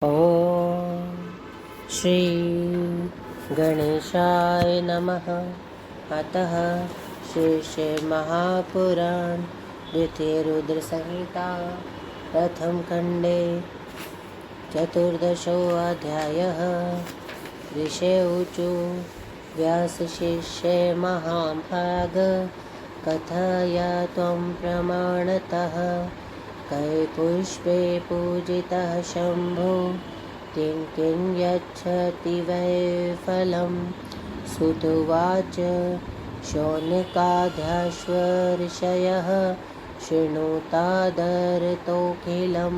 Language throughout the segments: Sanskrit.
ॐ श्री गणेशाय नमः। अतः श्री महापुराण द्वितीय रुद्रसंहिता प्रथम खंडे चतुर्दशोऽध्यायः। ऋषे ऊचु व्यासशिष्ये महाभाग कथय त्वं प्रमाणतः कैपुष्पे पूजितः शम्भो किं यच्छति वै फलं। सुतुवाच शौनकाद्याश्वऋषयः शृणुतादरतोऽखिलं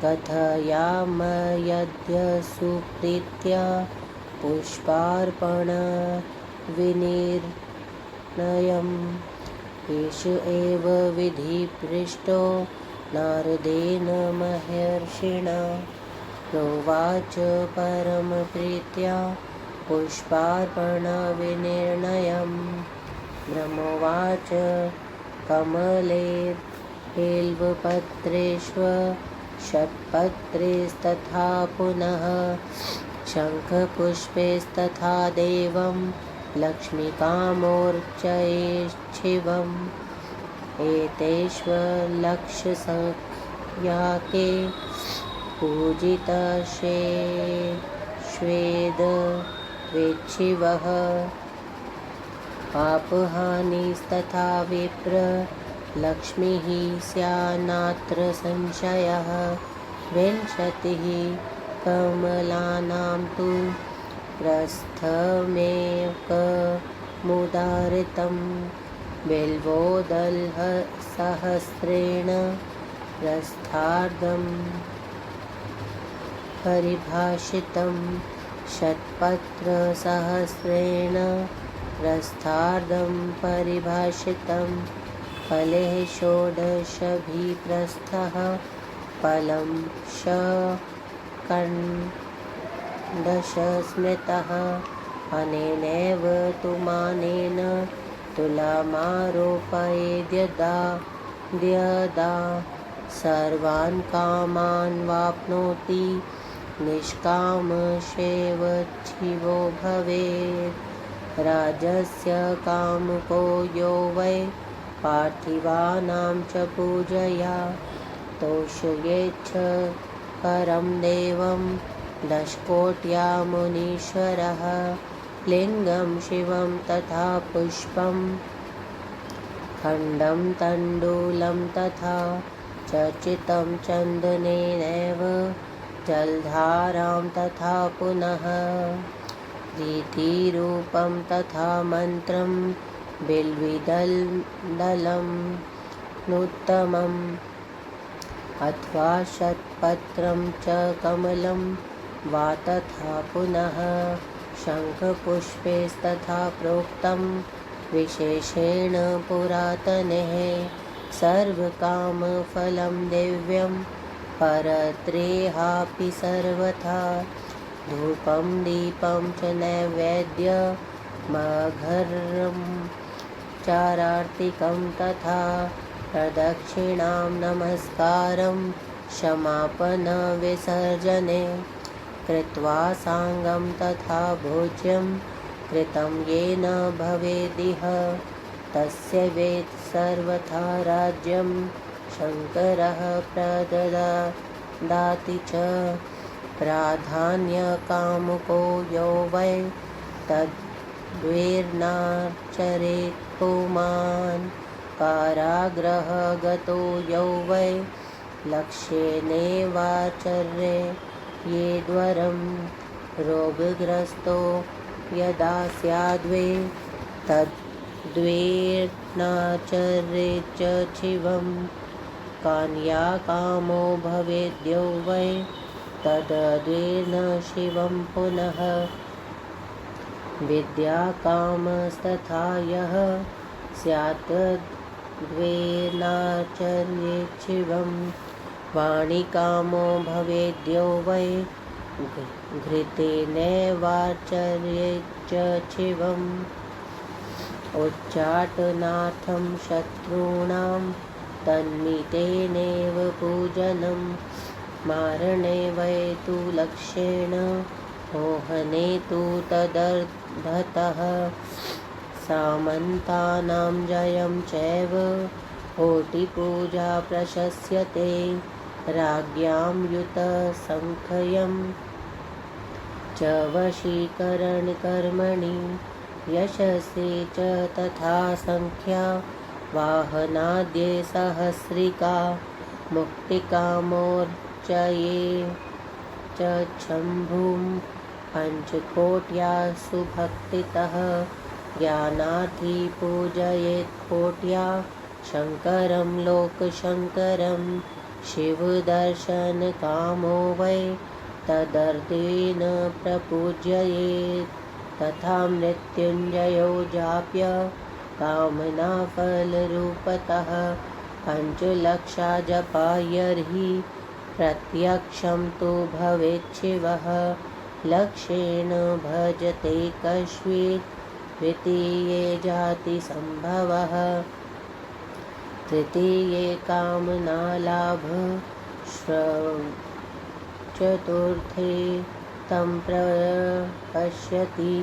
कथयामयद्य सुप्रीत्या पुष्पार्पणविनिर्णयम्। एष एव विधिपृष्टो नारदेन महर्षिणा प्रोवाच परमप्रीत्या पुष्पार्पणविनिर्णयम्। ब्रह्मोवाच कमलेर्बिल्वपत्रेष्वषट्पत्रेस्तथा पुनः शङ्खपुष्पैस्तथा देवं लक्ष्मीकामोर्चयेच्छिवम्। एतेष्वलक्षसंख्याके पूजितशेष्वेदवेच्छिवः। पापहानिस्तथा विप्र लक्ष्मीः स्यान्नात्र संशयः। विंशतिः कमलानां तु प्रस्थमेकमुदाहृतं बिल्वोदलसहस्रेण प्रस्थार्धं परिभाषितं। षट्पत्रसहस्रेण प्रस्थार्धं परिभाषितं। फले षोडशभिप्रस्थः फलं शकण्डशस्मृतः। अनेनैव तु मानेन तुलामारोपयेद्यदा सर्वान् कामान् वाप्नोति निष्कामशेवच्छिवो भवेत्। राजस्य कामुको यो वै पार्थिवानां च पूजया तोषयेच्छ परं देवं दशकोट्या मुनीश्वरः। लिङ्गं शिवं तथा पुष्पं खण्डं तण्डुलं तथा चर्चितं चन्दनेनैव जलधारां तथा पुनः प्रीतिरूपं तथा मन्त्रं बिल्विदलं नूत्तमम्। अथवा षट्पत्रं च कमलं वा तथा पुनः शङ्खपुष्पैस्तथा प्रोक्तं विशेषेण पुरातनैः। सर्वकामफलं दिव्यं परत्रेहापि सर्वथा। धूपं दीपं च नैवेद्यमघर्यं चारार्तिकं तथा प्रदक्षिणां नमस्कारं क्षमापनविसर्जने कृत्वा साङ्गं तथा भोज्यं कृतं येन भवेदिह तस्य वेत् सर्वथा राज्यं शङ्करः प्रददाति च। प्राधान्यकामुको यो वै तद्वीर्नाचरेत् पुमान्। कारागृहगतो यो वै लक्ष्येनैवाचर्येद्वरं। रोगग्रस्तो यदा स्याद्वे तद्वीर्नाचरेच्च शिवं। कान्याकामो भवेद्यो वै तद्वीर्न शिवं पुनः। विद्याकामस्तथा यः स्यात् तद्वीर्नाचरेच्छिवं। वाणिकामो भवेद्यो वै घृतेनैवाचर्येच्च शिवम्। उच्चाटनार्थं शत्रूणां तन्मितेनैव पूजनं। मारणे वै तु लक्ष्येण मोहने तु तदर्थतः सामन्तानां जयं चैव कोटिपूजा प्रशस्यते राज्ञां युतसंख्यं च वशीकरणकर्मणि यशसे च तथा संख्या वाहनाद्ये सहस्रिका मुक्तिकामोर्चये च शम्भुं पञ्चकोट्या सुभक्तितः ज्ञानार्थी पूजयेत् कोट्या शङ्करं लोकशङ्करं शिवदर्शनकामो वै तदर्थेन प्रपूजयेत् तथा मृत्युञ्जयो जाप्य कामनाफलरूपतः पञ्चलक्षा जपायर्हि प्रत्यक्षं तु भवेत् शिवः लक्षेण भजते कस्मिन् द्वितीये जातिसम्भवः तृतीये कामनालाभ चतुर्थे तं प्रपश्यति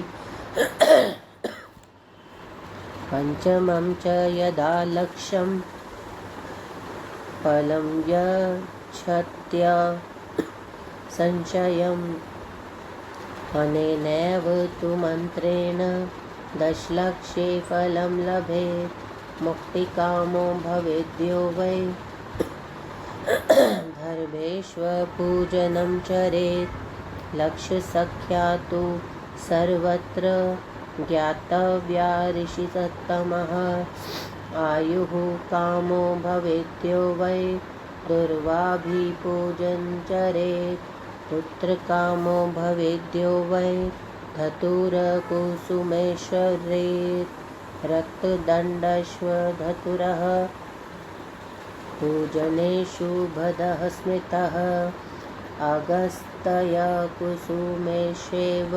पञ्चमं च यदा लक्ष्यं फलं यच्छत्य संशयम् अनेनैव तु मन्त्रेण दशलक्षे फलं लभेत् मुक्तिकामो भवेद्यो वै धर्मेष्वपूजनं चरेत् लक्ष्यसख्या तु सर्वत्र ज्ञातव्या ऋषिसत्तमः आयुः कामो भवेद्यो वै दुर्वाभिपूजनं चरेत् पुत्रकामो भवेद्यो वै धतुरकुसुमेश्वरेत् रक्तदण्डश्वधतुरः पूजनेषु भदः स्मृतः अगस्त्य कुसुमेष्वेव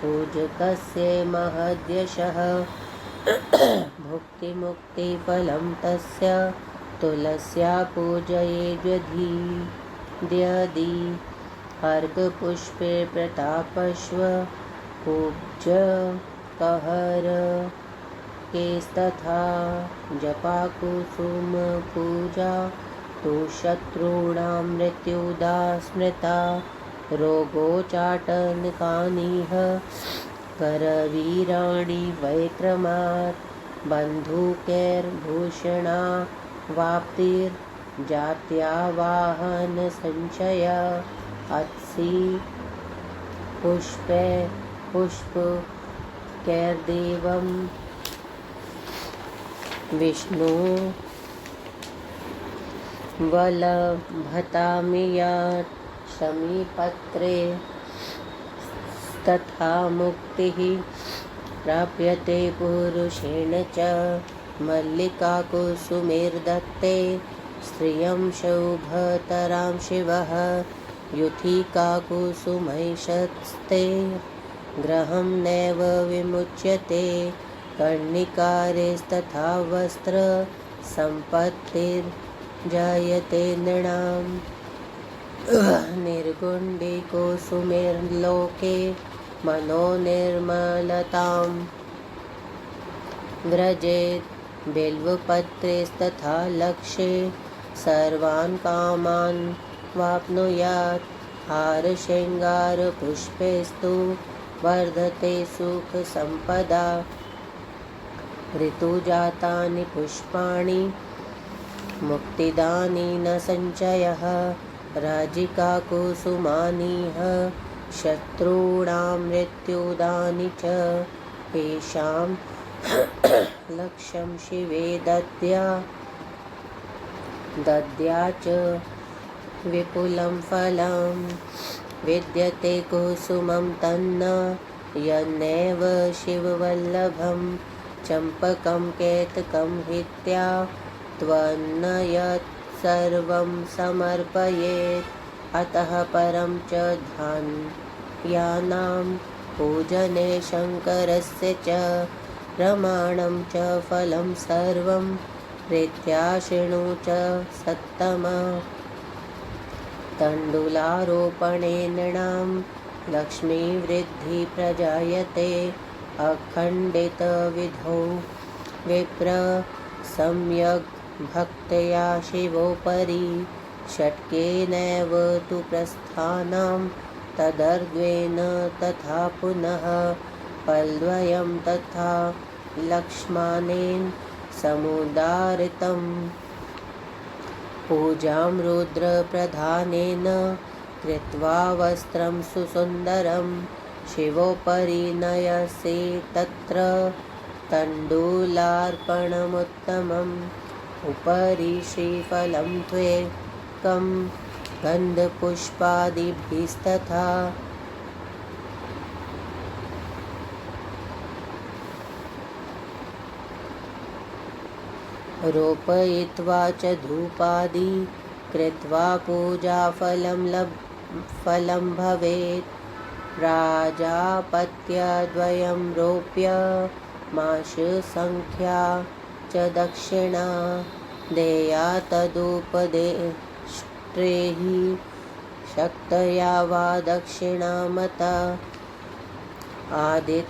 पूजकस्य महद्यशः भुक्तिमुक्तिफलं तस्य तुलस्या पूजयेद्यदि अर्घपुष्पे प्रतापश्व पूज्यकहर केस्तथा जपाकुसुमपूजा तु शत्रूणां मृत्युदा स्मृता रोगोच्चाटनकानिह करवीराणि वैक्रमात् बन्धुकैर्भूषणा वाप्तिर्जात्यावाहनसंशय अत्सि पुष्पकैर्देवं विष्णु वलभतामियात् शमीपत्रे तथा मुक्तिः प्राप्यते पुरुषेण च मल्लिकाकुसुमेर्दत्ते स्त्रियं शोभतरां शिवः युथिकाकुसुमैशस्ते ग्रहं नैव विमुच्यते कर्णिकारेस्तथा वस्त्र सम्पत्तिर्जायते नृणां निर्गुण्डिकुसुमेर्लोके मनोनिर्मलतां व्रजेत् बिल्वपत्रेस्तथा लक्ष्ये सर्वान् कामान् वाप्नुयात् हारशृङ्गारपुष्पैस्तु वर्धते सुखसम्पदा ऋतुजातानि पुष्पाणि मुक्तिदानि न संशयः राजिकाकुसुमानिह शत्रूणां मृत्युदानि च येषां लक्ष्यं शिवे दद्या च विपुलं फलं विद्यते कुसुमं तन्न यन्नैव शिववल्लभं चम्पकं केतकं हित्या त्वन्न यत् सर्वं समर्पयेत् अतः परं च धान्यानां पूजने शङ्करस्य च प्रमाणं च फलं सर्वं प्रीत्या शृणु च सत्तम तण्डुलारोपणेन लक्ष्मीवृद्धिः प्रजायते अखण्डितविधौ विप्र सम्यग् भक्त्या शिवोपरि षट्केनैव तु प्रस्थानं तदर्द्वेन तथा पुनः पल्द्वयं तथा लक्ष्मणेन समुदारितम् पूजां रुद्रप्रधानेन कृत्वा वस्त्रं सुसुन्दरं शिवोपरि नयसे तत्र तण्डुलार्पणमुत्तमम् उपरि श्रीफलं त्वेकं गन्धपुष्पादिभिस्तथा रोपयित्वा च धूपादि कृत्वा पूजाफलं भवेत् प्राजापत्यद्वयं रोप्य माससंख्या च दक्षिणा देया तदुपदेष्ट्रेः शक्तया वा दक्षिणामता आदित्यसंख्यया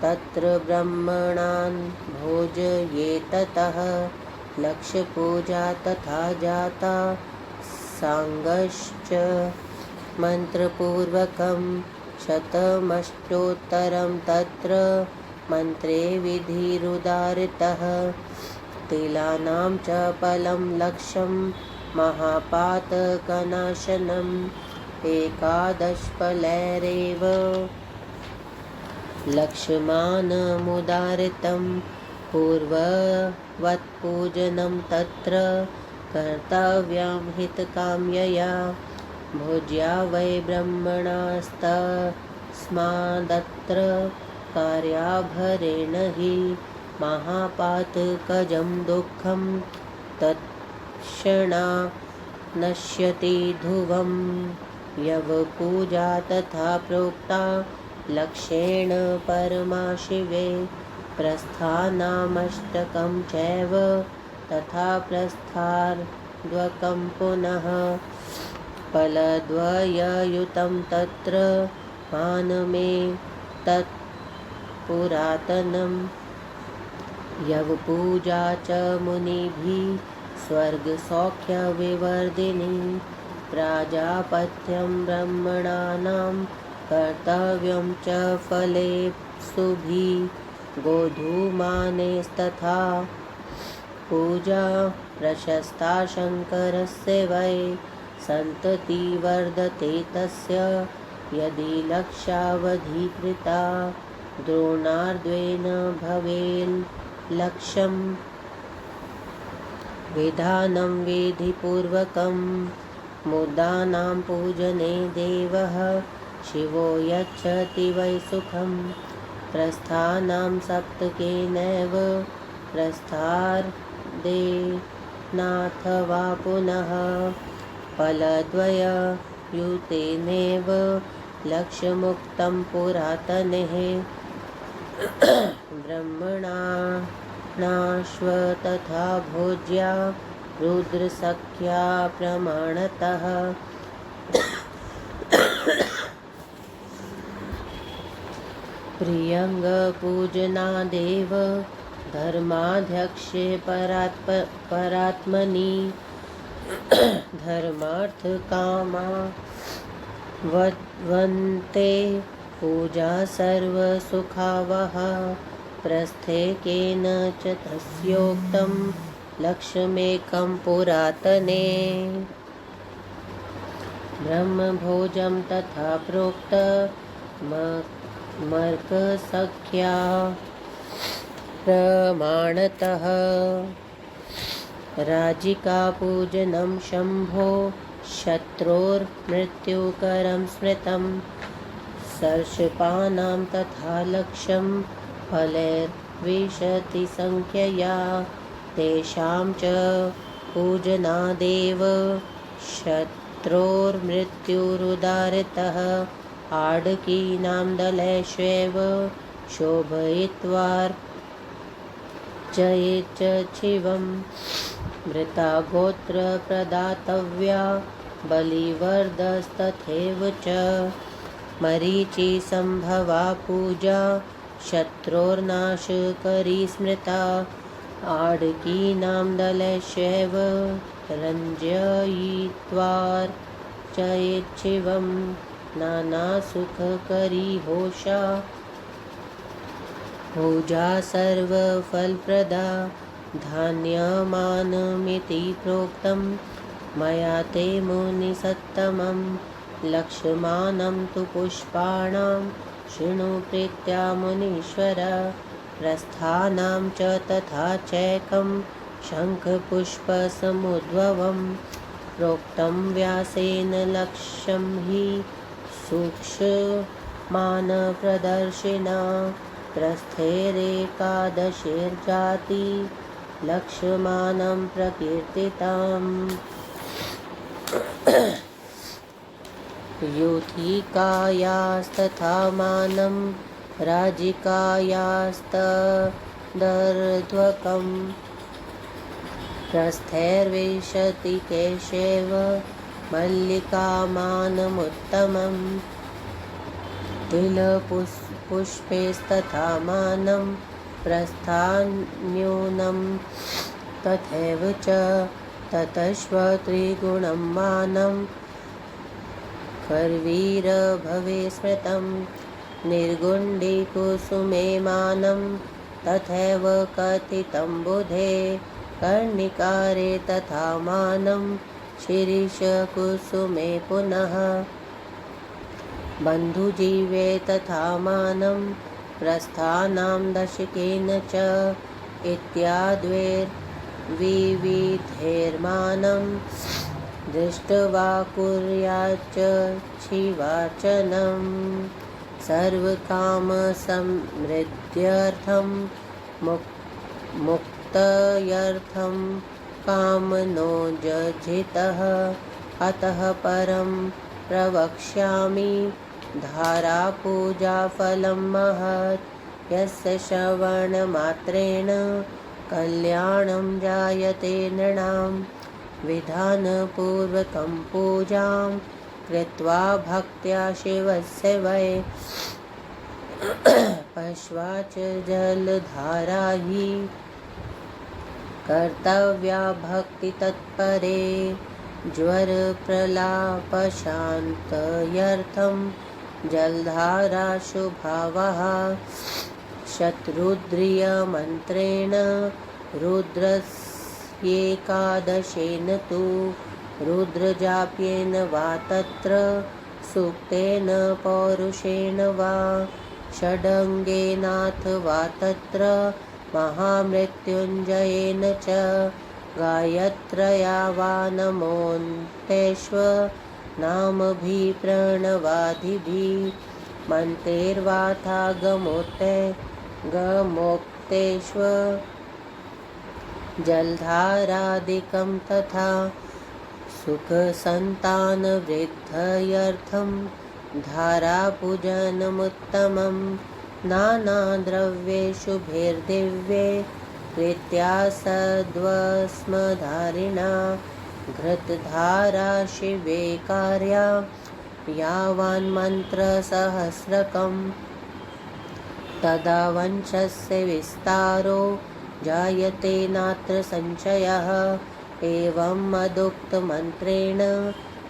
तत्र ब्रह्मणान् भोजयेततः लक्ष्यपूजा तथा जाता सांगश्च मन्त्रपूर्वकं शतमष्टोत्तरं तत्र मन्त्रे विधिरुदारितः तिलानां च फलं लक्ष्यं महापातकनाशनम् एकादशफलैरेव लक्ष्यमानमुदारितं पूर्ववत्पूजनं तत्र कर्तव्यं हितकाम्यया भोज्या वै ब्रह्मणास्तस्मादत्र कार्याभरेण हि महापातकजं दुःखं तत्क्षणा नश्यति ध्रुवं यवपूजा तथा प्रोक्ता लक्ष्येण परमाशिवे प्रस्थानामष्टकं चैव तथा प्रस्थार्द्वकं पुनः फलद्वययुतं तत्र मानमे तत्पुरातनं यवपूजा च मुनिभिः स्वर्गसौख्यविवर्धिनी प्राजापत्यं ब्रह्मणानां कर्तव्यं च फलेप्सुभिः गोधूमानेस्तथा पूजा प्रशस्ता शङ्करस्य वै सन्तति वर्धते तस्य यदि लक्ष्यावधिकृता द्रोणार्द्वेन भवेल्लक्ष्यं विधानं विधिपूर्वकं मुद्दानां पूजने देवः शिवो यच्छति वै सुखं प्रस्थानां सप्तकेनैव प्रस्थार्देनाथवा पुनः फलद्वययुतेनैव लक्ष्यमुक्तं पुरातनेः ब्रह्मणाश्व तथा भोज्या रुद्रसख्या प्रमाणतः प्रियङ्गपूजनादेव धर्माध्यक्षे परात्मनि धर्मार्थकामा वन्ते पूजा सर्वसुखावहा प्रस्थे केन च तस्योक्तं लक्ष्यमेकं पुरातने ब्रह्मभोजं तथा प्रोक्त मर्कसख्या प्रमाणतः राजिकापूजनं शम्भो शत्रोर्मृत्युकरं स्मृतं सर्षपानां तथा लक्ष्यं फलैर्विशति संख्यया तेषां च पूजनादेव शत्रोर्मृत्युरुदारितः आडकीनां दलैश्वेव शोभयित्वार्चयेच्च शिवम् मृता गोत्रप्रदातव्या बलिवर्दस्तथैव च मरीचिसम्भवा पूजा शत्रोर्नाशकरी स्मृता आडकीनां दलैश्चैव रञ्जयित्वार्चयेच्छिवं नानासुखकरी होषा पूजा सर्वफलप्रदा धान्यमानमिति प्रोक्तं मया ते मुनिसत्तमं लक्ष्यमानं तु पुष्पाणां शृणु प्रीत्या मुनीश्वर प्रस्थानां च तथा चैकं शङ्खपुष्पसमुद्भवं प्रोक्तं व्यासेन लक्ष्यं हि सूक्ष्मानप्रदर्शिना प्रस्थेरेकादशेर्जाति लक्ष्यमानं प्रकीर्तितम् यूथिकायास्तथा मानं राजिकायास्तदर्ध्वकं प्रस्थैर्विशति केशव मल्लिकामानमुत्तमं तिलपुष्पेस्तथा मानं प्रस्थान्यूनं तथैव च ततश्वत्रिगुणं मानं खर्वीरभवे स्मृतं निर्गुण्डिकुसुमे मानं तथैव कथितं बुधे कर्णिकारे तथा मानं शिरीषकुसुमे पुनः बन्धुजीवे तथा मानं प्रस्थानां दशकेन च इत्याद्वैर्विविधैर्मानं दृष्ट्वा कुर्याच्च शिवार्चनं सर्वकामसमृद्ध्यर्थं मुक्तयर्थं कामनो जजितः अतः परं प्रवक्ष्यामि धारापूजाफलं महत् यस्य श्रवणमात्रेण कल्याणं जायते नृणां विधानपूर्वकं पूजां कृत्वा भक्त्या शिवस्य वै पश्वाच जलधारा हि कर्तव्या भक्तितत्परे ज्वरप्रलापशान्तयर्थं जलधारा शुभावः शत्रुद्रियमन्त्रेण रुद्रस्येकादशेन तु रुद्रजाप्येन वा तत्र सूक्तेन पौरुषेण वा षडङ्गेनाथवा तत्र महामृत्युञ्जयेन च गायत्र्या वा नमोऽन्तेष्व नामभिप्रणवादिभिः मन्त्रैर्वाथा गमोक्तेष्व जलधारादिकं तथा सुखसन्तानवृद्धयर्थं धारापूजनमुत्तमं नानाद्रव्येषु शुभैर्दिव्ये प्रीत्या सद्वस्मधारिणा घृतधारा शिवे कार्या यावान्मन्त्रसहस्रकं तदा वंशस्य विस्तारो जायते नात्र संशयः एवं मदुक्तमन्त्रेण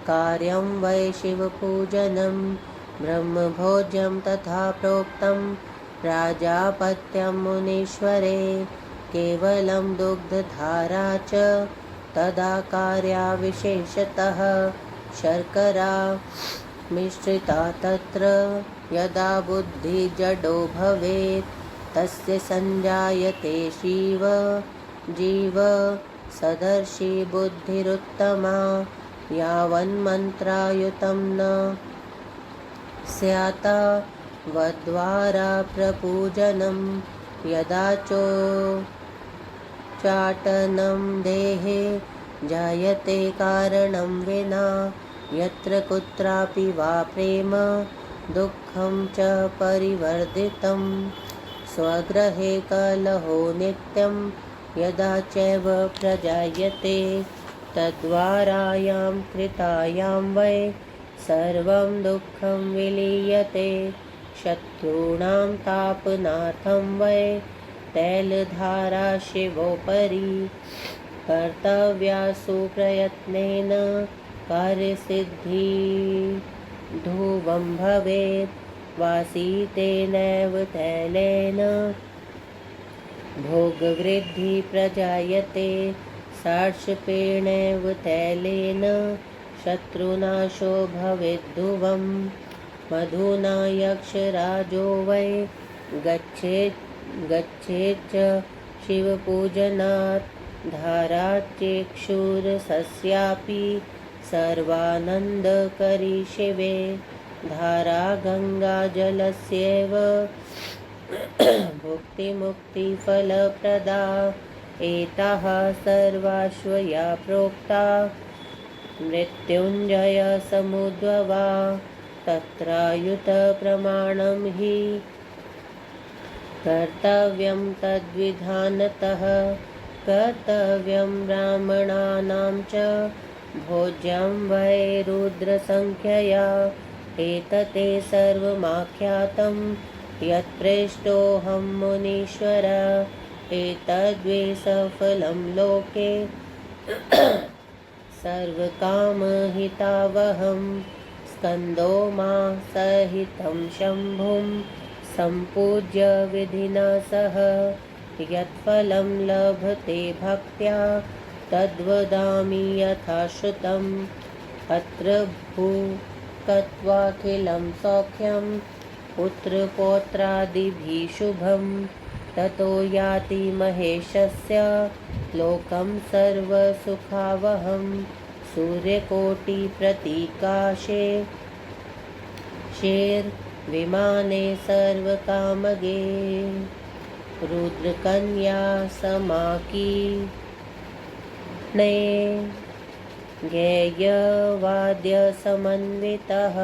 कार्यं वै शिवपूजनं ब्रह्मभोज्यं तथा प्रोक्तं प्राजापत्यं मुनीश्वरे केवलं दुग्धधारा च तदा कार्या विशेषतः शर्करा मिश्रिता तत्र यदा बुद्धिजडो भवेत् तस्य संजायते जीव सदर्शी बुद्धिरुत्तमा यावन्मन्त्रायुतं न स्यात् वद्वारा प्रपूजनं यदा चाटनं देहे जायते कारणं विना यत्र कुत्रापि वा प्रेम दुःखं च परिवर्धितं स्वगृहे कलहो नित्यं यदा चैव प्रजायते तद्वारायां कृतायां वै सर्वं दुःखं विलीयते। शत्रूणां तापनार्थं वै तैलधारा शिवोपरि कर्तव्या सुप्रयत्नेन कार्यसिद्धि ध्रुवं भवेत्। वासितेनैव तैलेन भोगवृद्धि प्रजायते। सार्ष्पेणैव तैलेन शत्रुनाशो भवेद्ध्रुवम्। मधुना यक्षराजो वै गच्छेच्च शिवपूजनात् धाराच्चेक्षुरसस्यापि सर्वानन्दकरी शिवे। धारा गङ्गाजलस्यैव भुक्तिमुक्तिफलप्रदा। एताः सर्वाश्वया प्रोक्ता मृत्युञ्जयसमुद्भवा। तत्रायुतप्रमाणं हि कर्तव्यं तद्विधानतः। कर्तव्यं ब्राह्मणानां च भोज्यं वै रुद्रसंख्यया। एतते सर्वमाख्यातं यत्पृष्टोऽहं मुनीश्वर। एतद्वै सफलं लोके सर्वकामहितावहं। स्कन्दो मा सहितं शम्भुं सम्पूज्य विधिना सह। यत्फलं लभते भक्त्या तद्वदामि यथा श्रुतम्। अत्र भूकत्वाखिलं सौख्यं पुत्रपौत्रादिभिः शुभं। ततो याति महेशस्य लोकं सर्वसुखावहं। सूर्यकोटिप्रतीकाशे विमाने सर्वकामगे। रुद्रकन्या समाकीर्णे गेयवाद्यसमन्वितः।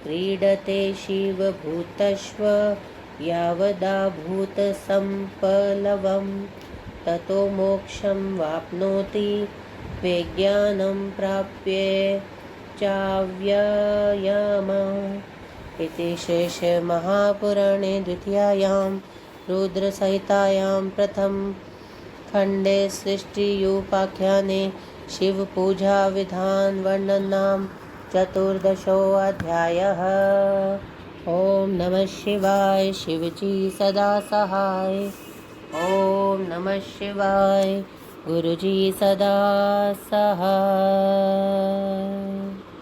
क्रीडते शिवभूतश्व यावदाभूतसम्पलवं। ततो मोक्षं वाप्नोति विज्ञानं प्राप्य चाव्ययम्। इति शेषमहापुराणे द्वितीयायां रुद्रसंहितायां प्रथमखण्डे सृष्टिरूपाख्याने शिवपूजाविधानवर्णनं चतुर्दशोऽध्यायः। ॐ नमः शिवाय। शिवजी सदा सहाय। ॐ नमः शिवाय। गुरुजी सदा सहाय।